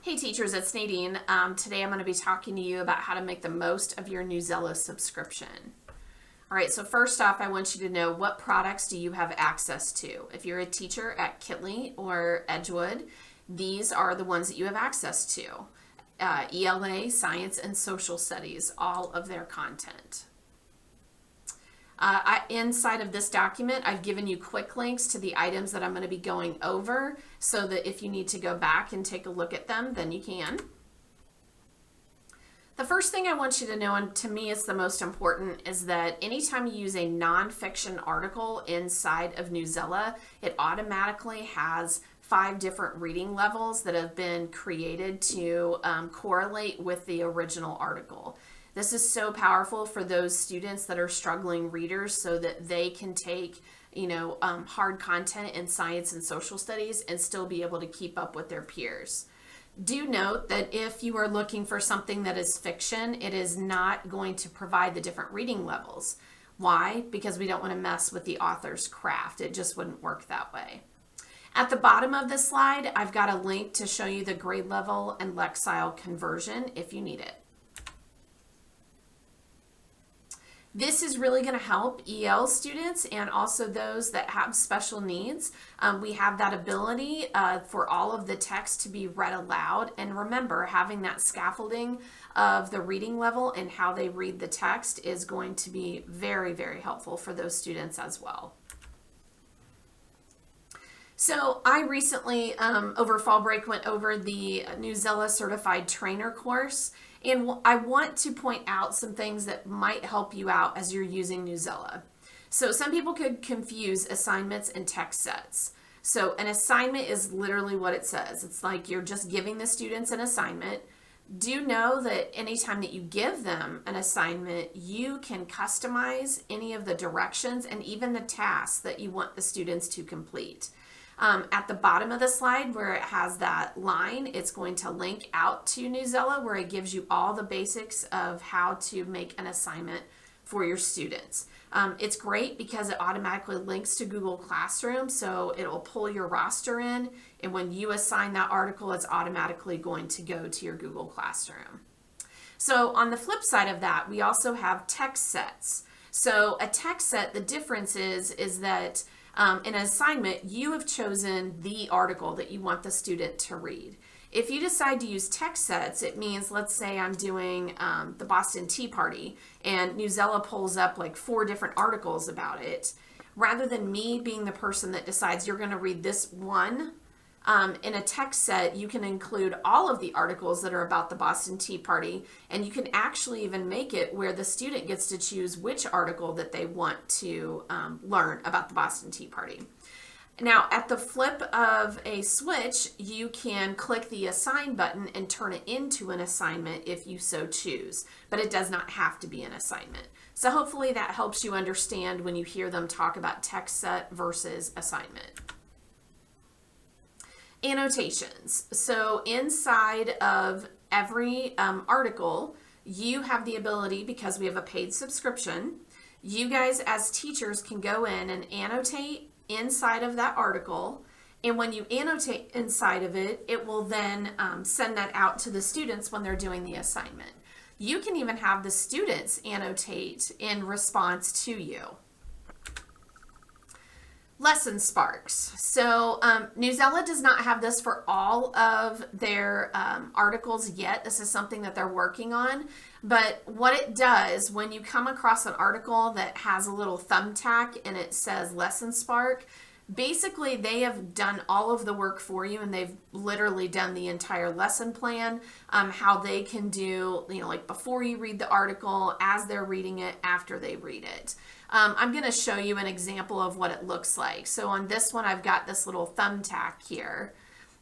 Hey teachers, it's Nadine. Today I'm going to be talking to you about how to make the most of your NEWSELA subscription. All right, so first off, I want you to know what products do you have access to. If you're a teacher at Kitley or Edgewood, these are the ones that you have access to. ELA, Science, and Social Studies, all of their content. Inside of this document, I've given you quick links to the items that I'm going to be going over so that if you need to go back and take a look at them, then you can. The first thing I want you to know, and to me it's the most important, is that anytime you use a nonfiction article inside of NEWSELA, it automatically has 5 different reading levels that have been created to correlate with the original article. This is so powerful for those students that are struggling readers so that they can take, hard content in science and social studies and still be able to keep up with their peers. Do note that if you are looking for something that is fiction, it is not going to provide the different reading levels. Why? Because we don't want to mess with the author's craft. It just wouldn't work that way. At the bottom of this slide, I've got a link to show you the grade level and Lexile conversion if you need it. This is really going to help EL students and also those that have special needs. We have that ability for all of the text to be read aloud. And remember, having that scaffolding of the reading level and how they read the text is going to be very, very helpful for those students as well. So I recently, over fall break, went over the NEWSELA Certified Trainer course, and I want to point out some things that might help you out as you're using NEWSELA. So some people could confuse assignments and text sets. So an assignment is literally what it says. It's like you're just giving the students an assignment. Do know that anytime that you give them an assignment, you can customize any of the directions and even the tasks that you want the students to complete. At the bottom of the slide where it has that line, it's going to link out to NEWSELA where it gives you all the basics of how to make an assignment for your students. It's great because it automatically links to Google Classroom, so it'll pull your roster in, and when you assign that article, it's automatically going to go to your Google Classroom. So on the flip side of that, we also have text sets. So a text set, the difference is that in an assignment, you have chosen the article that you want the student to read. If you decide to use text sets, it means, let's say I'm doing the Boston Tea Party and NEWSELA pulls up like 4 different articles about it. Rather than me being the person that decides you're going to read this one, in a text set, you can include all of the articles that are about the Boston Tea Party, and you can actually even make it where the student gets to choose which article that they want to learn about the Boston Tea Party. Now, at the flip of a switch, you can click the assign button and turn it into an assignment if you so choose, but it does not have to be an assignment. So hopefully that helps you understand when you hear them talk about text set versus assignment. Annotations. So inside of every article, you have the ability, because we have a paid subscription, you guys as teachers can go in and annotate inside of that article. And when you annotate inside of it, it will then send that out to the students when they're doing the assignment. You can even have the students annotate in response to you. Lesson Sparks. So NEWSELA does not have this for all of their articles yet. This is something that they're working on. But what it does, when you come across an article that has a little thumbtack and it says Lesson Spark, basically they have done all of the work for you, and they've literally done the entire lesson plan, how they can do, like before you read the article, as they're reading it, after they read it. I'm going to show you an example of what it looks like. So on this one, I've got this little thumbtack here.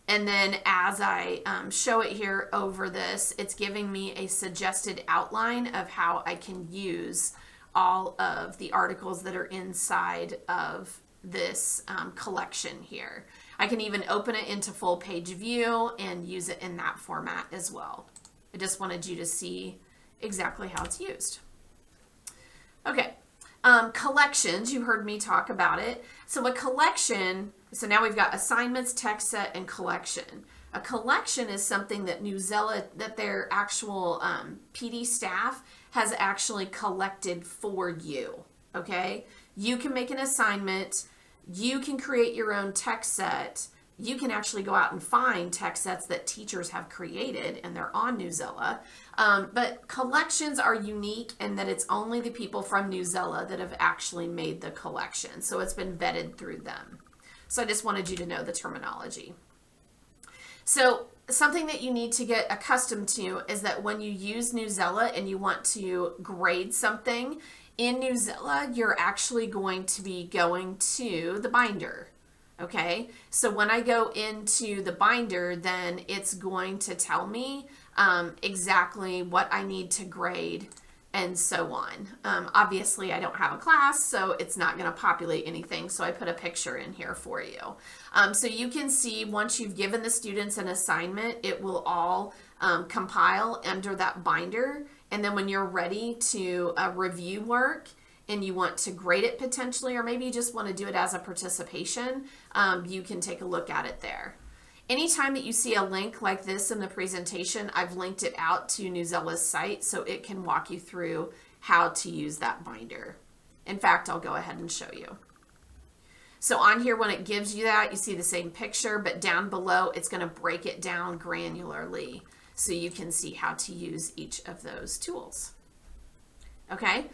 And then as I show it here over this, it's giving me a suggested outline of how I can use all of the articles that are inside of this collection here. I can even open it into full page view and use it in that format as well. I just wanted you to see exactly how it's used. Okay. Collections, you heard me talk about it. So a collection, so now we've got assignments, text set, and collection. A collection is something that NEWSELA, that their actual PD staff has actually collected for you, okay? You can make an assignment, you can create your own text set, you can actually go out and find text sets that teachers have created and they're on NEWSELA. But collections are unique in that it's only the people from NEWSELA that have actually made the collection. So it's been vetted through them. So I just wanted you to know the terminology. So something that you need to get accustomed to is that when you use NEWSELA and you want to grade something, in NEWSELA, you're actually going to be going to the binder. Okay, so when I go into the binder, then it's going to tell me exactly what I need to grade and so on. Obviously, I don't have a class, so it's not going to populate anything, so I put a picture in here for you. So you can see once you've given the students an assignment, it will all compile under that binder, and then when you're ready to review work, and you want to grade it potentially, or maybe you just want to do it as a participation, you can take a look at it there. Anytime that you see a link like this in the presentation, I've linked it out to NEWSELA's site so it can walk you through how to use that binder. In fact, I'll go ahead and show you. So on here, when it gives you that, you see the same picture, but down below, it's going to break it down granularly so you can see how to use each of those tools. Okay?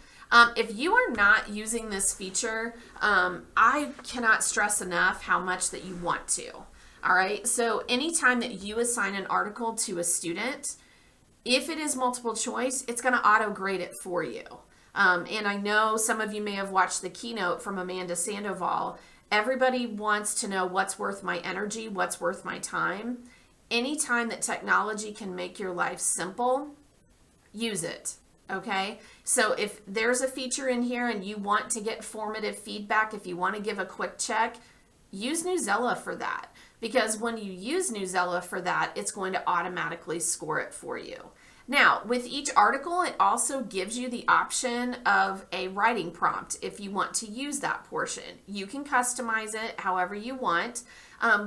If you are not using this feature, I cannot stress enough how much that you want to. All right, so anytime that you assign an article to a student, if it is multiple choice, it's going to auto grade it for you. And I know some of you may have watched the keynote from Amanda Sandoval. Everybody wants to know what's worth my energy, what's worth my time. Anytime that technology can make your life simple, use it. Okay, so if there's a feature in here and you want to get formative feedback, if you want to give a quick check, use NEWSELA for that. Because when you use NEWSELA for that, it's going to automatically score it for you. Now, with each article, it also gives you the option of a writing prompt if you want to use that portion. You can customize it however you want.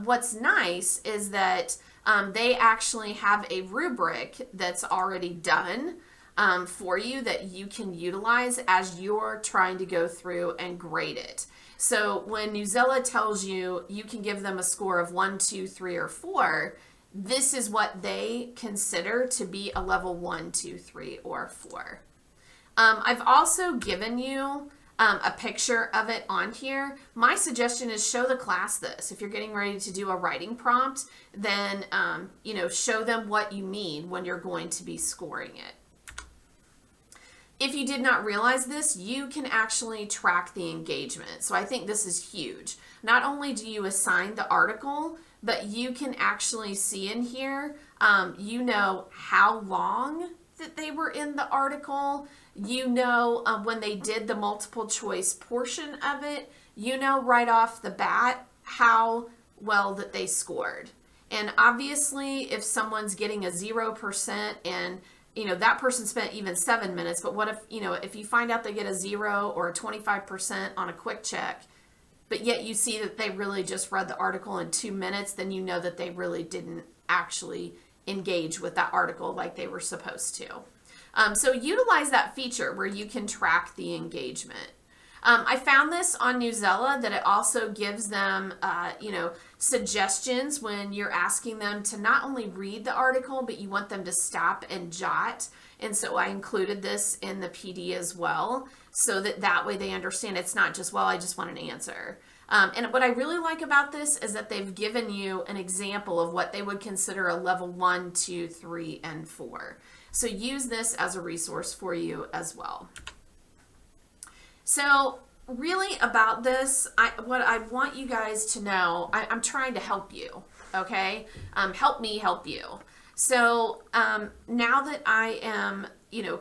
What's nice is that they actually have a rubric that's already done for you that you can utilize as you're trying to go through and grade it. So when NEWSELA tells you you can give them a score of 1, 2, 3, or 4, this is what they consider to be a level 1, 2, 3, or 4. I've also given you a picture of it on here. My suggestion is show the class this. If you're getting ready to do a writing prompt, then show them what you mean when you're going to be scoring it. If you did not realize this, you can actually track the engagement. So I think this is huge. Not only do you assign the article, but you can actually see in here, how long that they were in the article. When they did the multiple choice portion of it, right off the bat how well that they scored. And obviously, if someone's getting a 0% and that person spent even 7 minutes, but what if, if you find out they get a 0 or a 25% on a quick check, but yet you see that they really just read the article in 2 minutes, then you know that they really didn't actually engage with that article like they were supposed to. So utilize that feature where you can track the engagement. I found this on NEWSELA that it also gives them, suggestions when you're asking them to not only read the article, but you want them to stop and jot. And so I included this in the PD as well, so that way they understand it's not just, well, I just want an answer. And what I really like about this is that they've given you an example of what they would consider a level 1, 2, 3, and 4. So use this as a resource for you as well. So really about this, what I want you guys to know, I'm trying to help you, okay? Help me help you. So now that I am,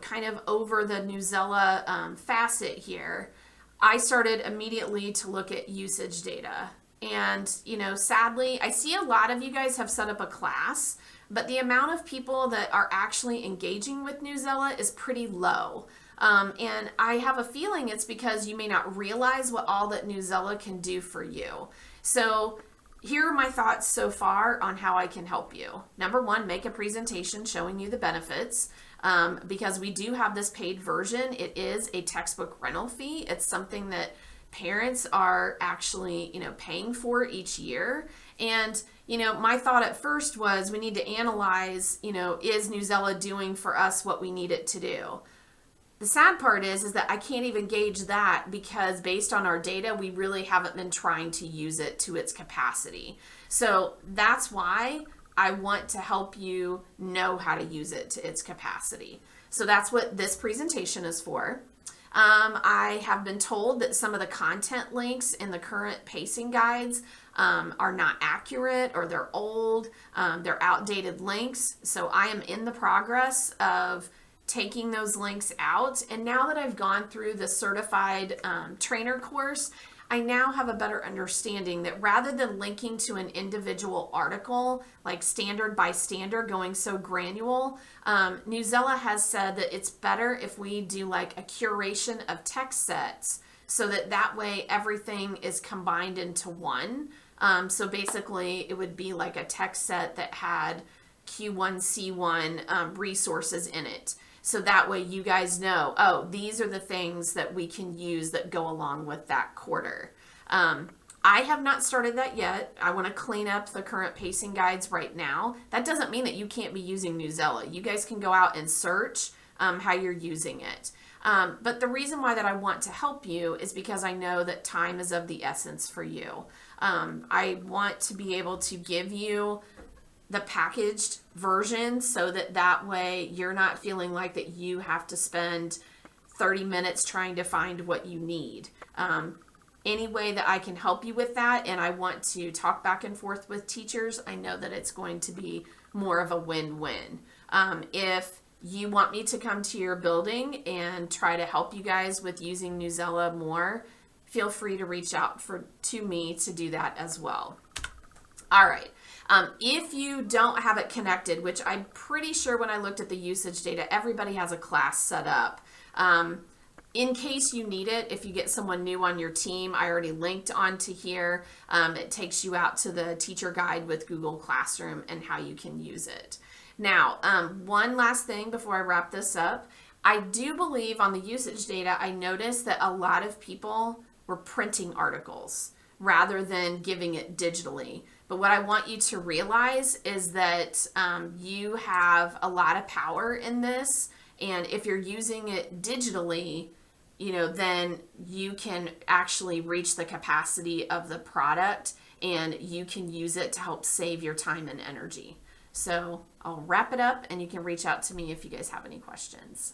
kind of over the NEWSELA facet here, I started immediately to look at usage data. And, sadly, I see a lot of you guys have set up a class, but the amount of people that are actually engaging with NEWSELA is pretty low. And I have a feeling it's because you may not realize what all that NEWSELA can do for you. So here are my thoughts so far on how I can help you. Number one, make a presentation showing you the benefits. Because we do have this paid version, it is a textbook rental fee. It's something that parents are actually, paying for each year. And, my thought at first was we need to analyze, is NEWSELA doing for us what we need it to do? The sad part is that I can't even gauge that because based on our data, we really haven't been trying to use it to its capacity. So that's why I want to help you know how to use it to its capacity. So that's what this presentation is for. I have been told that some of the content links in the current pacing guides are not accurate, or they're old, they're outdated links. So I am in the progress of taking those links out. And now that I've gone through the certified trainer course, I now have a better understanding that rather than linking to an individual article, like standard by standard, going so granular, NEWSELA has said that it's better if we do like a curation of text sets so that way everything is combined into one. So basically it would be like a text set that had Q1, C1 resources in it. So that way you guys know, oh, these are the things that we can use that go along with that quarter. I have not started that yet. I want to clean up the current pacing guides right now. That doesn't mean that you can't be using NEWSELA. You guys can go out and search how you're using it. But the reason why that I want to help you is because I know that time is of the essence for you. I want to be able to give you the packaged version so that way you're not feeling like that you have to spend 30 minutes trying to find what you need. Any way that I can help you with that, and I want to talk back and forth with teachers, I know that it's going to be more of a win-win. If you want me to come to your building and try to help you guys with using NEWSELA more, feel free to reach out to me to do that as well. All right. If you don't have it connected, which I'm pretty sure when I looked at the usage data, everybody has a class set up. In case you need it, if you get someone new on your team, I already linked onto here. It takes you out to the teacher guide with Google Classroom and how you can use it. Now, one last thing before I wrap this up. I do believe on the usage data, I noticed that a lot of people were printing articles rather than giving it digitally. But what I want you to realize is that you have a lot of power in this. And if you're using it digitally, then you can actually reach the capacity of the product and you can use it to help save your time and energy. So I'll wrap it up and you can reach out to me if you guys have any questions.